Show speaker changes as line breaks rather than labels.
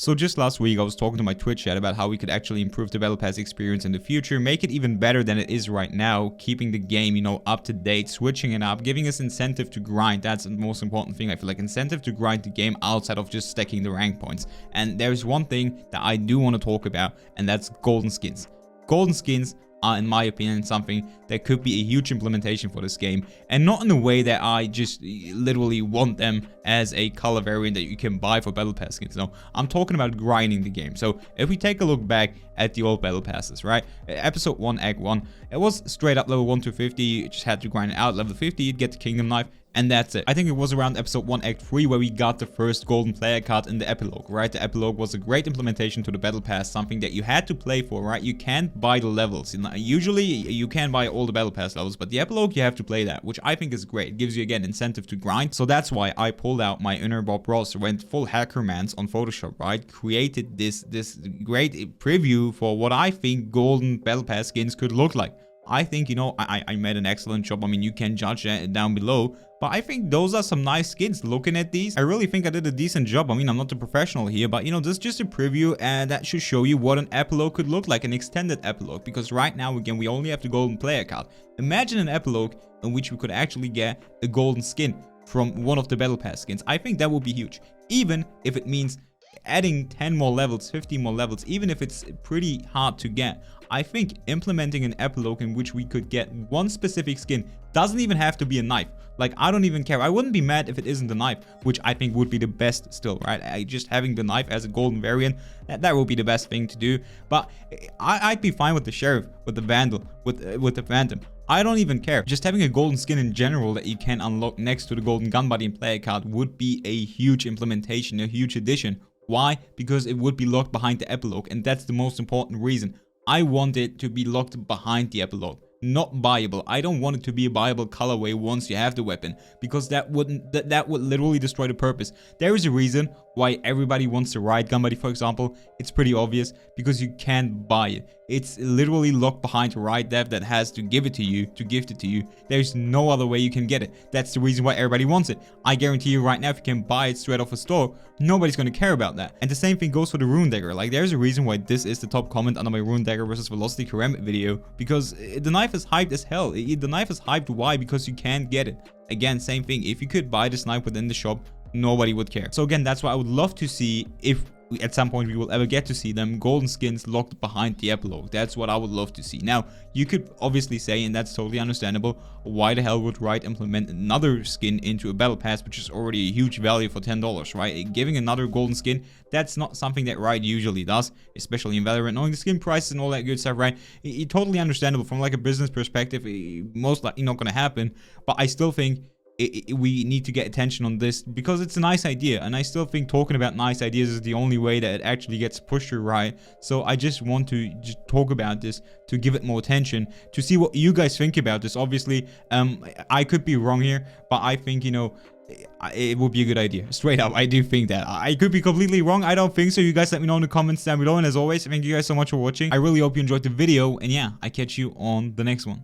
So just last week, I was talking to my Twitch chat about how we could actually improve the Battle Pass experience in the future, make it even better than it is right now, keeping the game, up to date, switching it up, giving us incentive to grind. That's the most important thing. I feel like incentive to grind the game outside of just stacking the rank points. And there's one thing that I do want to talk about, and that's golden skins. Golden skins are, in my opinion, something that could be a huge implementation for this game, and not in a way that I just literally want them as a color variant that you can buy for Battle Pass skins. No, I'm talking about grinding the game. So if we take a look back at the old Battle Passes, right? Episode 1, Act 1, it was straight up level 1 to 50, you just had to grind it out. Level 50, you'd get the Kingdom Knife, and that's it. I think it was around episode 1, Act 3 where we got the first golden player card in the Epilogue, right? The Epilogue was a great implementation to the Battle Pass, something that you had to play for, right? You can't buy the levels. Usually, you can buy all the Battle Pass levels, but the Epilogue, you have to play that, which I think is great. It gives you, again, incentive to grind. So that's why I pulled out my inner Bob Ross, went full hackermans on Photoshop, right? Created this great preview for what I think golden Battle Pass skins could look like. I think, I made an excellent job. I mean, you can judge that down below. But I think those are some nice skins. Looking at these, I really think I did a decent job. I mean, I'm not a professional here, but this is just a preview, and that should show you what an epilogue could look like, an extended epilogue. Because right now, again, we only have the golden player card. Imagine an epilogue in which we could actually get a golden skin from one of the Battle Pass skins. I think that would be huge. Even if it means adding 10 more levels, 15 more levels, even if it's pretty hard to get. I think implementing an epilogue in which we could get one specific skin doesn't even have to be a knife. Like, I don't even care. I wouldn't be mad if it isn't a knife, which I think would be the best still, right? Just having the knife as a golden variant, that would be the best thing to do. But I'd be fine with the Sheriff, with the Vandal, with the Phantom. I don't even care. Just having a golden skin in general that you can unlock next to the golden gun body and player card would be a huge implementation, a huge addition. Why? Because it would be locked behind the epilogue, and that's the most important reason. I want it to be locked behind the epilogue, not buyable. I don't want it to be a buyable colorway once you have the weapon, because that would literally destroy the purpose. There is a reason why everybody wants the riot gun body, for example. It's pretty obvious, because you can't buy it. It's literally locked behind a riot dev that has to give it to you, to gift it to you. There's no other way you can get it. That's the reason why everybody wants it. I guarantee you right now, if you can buy it straight off a store, nobody's going to care about that. And the same thing goes for the Rune Dagger. Like, there's a reason why this is the top comment under my Rune Dagger versus Velocity Karambit video, because the knife is hyped as hell. The knife is hyped. Why? Because you can't get it. Again, same thing. If you could buy this knife within the shop, nobody would care. So again, that's why I would love to see, if at some point we will ever get to see them, golden skins locked behind the epilogue. That's what I would love to see. Now, you could obviously say, and that's totally understandable, why the hell would Riot implement another skin into a battle pass, which is already a huge value for $10, right? Giving another golden skin, that's not something that Riot usually does, especially in Valorant, knowing the skin prices and all that good stuff, right? It's totally understandable from like a business perspective. Most likely not going to happen, but I still think we need to get attention on this, because it's a nice idea, and I still think talking about nice ideas is the only way that it actually gets pushed through, right? So I just want to just talk about this, to give it more attention, to see what you guys think about this. Obviously, I could be wrong here, but I think, it would be a good idea. Straight up, I do think that. I could be completely wrong. I don't think so. You guys let me know in the comments down below, and as always, thank you guys so much for watching. I really hope you enjoyed the video, and yeah, I catch you on the next one.